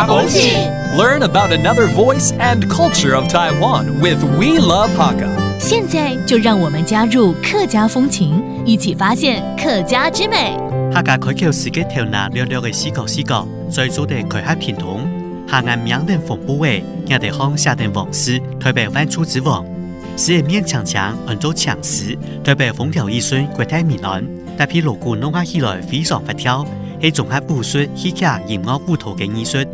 风情 Learn about another voice and culture of Taiwan with We Love Hakka. 现在就让我们加入客家风情，一起发现客家之美。客家开口是个头脑略略的思考，最初的开客传统，下岸名人风不位，亚地方下定王师，台北湾出之王，是面强按照强势，台北风调雨顺，国泰民安，大批锣鼓弄起来非常活跳，係綜合武術、戲劇、音樂互動嘅藝術。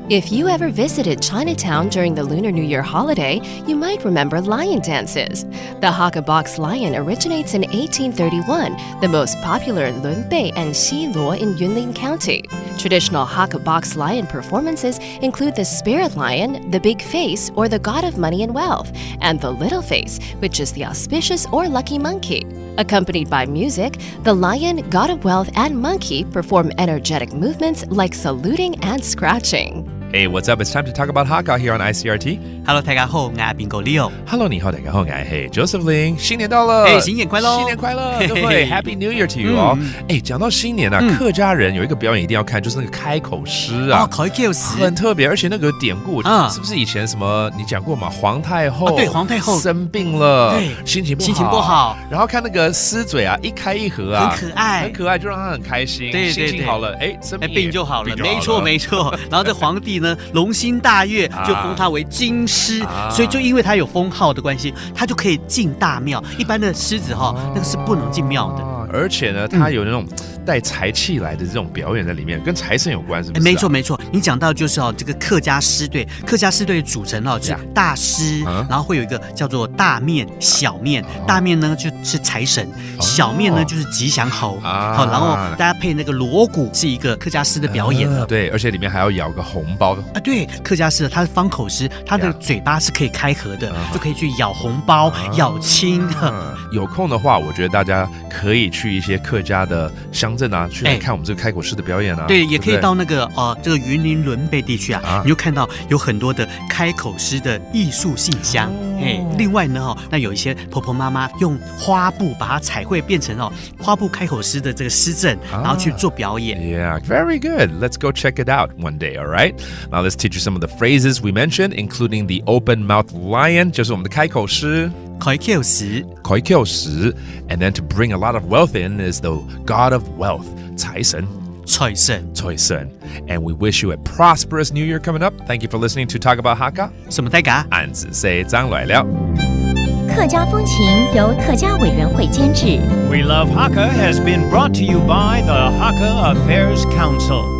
If you ever visited Chinatown during the Lunar New Year holiday, you might remember lion dances. The Hakka Box Lion originates in 1831, the most popular Lunbei and Xiluo in Yunlin County. Traditional Hakka Box Lion performances include the Spirit Lion, the Big Face, or the God of Money and Wealth, and the Little Face, which is the auspicious or lucky monkey. Accompanied by music, the lion, God of Wealth, and monkey perform energetic movements like saluting and scratching. Hey, what's up? It's time to talk about Hakka here on ICRT. Hello， 大家好，我係邊個 Leo。Hello， 你好，大家好，我係 Joseph Lin。新年到了，哎，新年快樂，新年快樂，對不對？Happy New Year to you 哦。哎，講到新年啊，客家人有一個表演一定要看，就是那個開口詩啊。開口詩很特別，而且那個典故，是不是以前什麼你講過嘛？皇太后，對，皇太后生病了，對，心情不好，然後看那個獅嘴啊，一開一合啊，很可愛，就讓他很開心，對，心情好了，哎，病就好了，沒錯。然後這皇帝呢，龍心大悅，就封他為京師，所以就因為他有封號的關係，他就可以進大廟。一般的獅子那個是不能進廟的。而且呢，他有那種帶財氣來的這種表演在裡面，跟財神有關，是不是？沒錯，你講到就是這個客家獅隊，客家獅隊的組成就是大獅，然後會有一個叫做大面、小面，大面呢就是財神，小面呢就是吉祥猴，好，然後大家配那個鑼鼓，是一個客家獅的表演。對，而且裡面還要咬個紅包啊，對，客家獅它是方口獅，它的嘴巴是可以開合的，就可以去咬紅包、咬青。有空的話，我覺得大家可以去一些客家的鄉鎮啊，去看我們這個開口獅的表演啊。對，也可以到那個這個雲林崙背地區啊，你就看到有很多的開口獅的藝術信箱。另外呢，那有一些婆婆媽媽用花布把它彩繪變成花布開口獅的這個獅陣，然後去做表演。Yeah, very good. Let's go check it out one day, all right? Now let's teach you some of the phrases we mentioned, including the open mouth lion, 就是我們的開口獅。開口獅 and then to bring a lot of wealth in is the God of Wealth, 財神 and we wish you a prosperous new year coming up. Thank you for listening to Talk About Hakka. 什麼大家俺只是張來了。客家風情由客家委員會監製。We Love Hakka has been brought to you by the Hakka Affairs Council.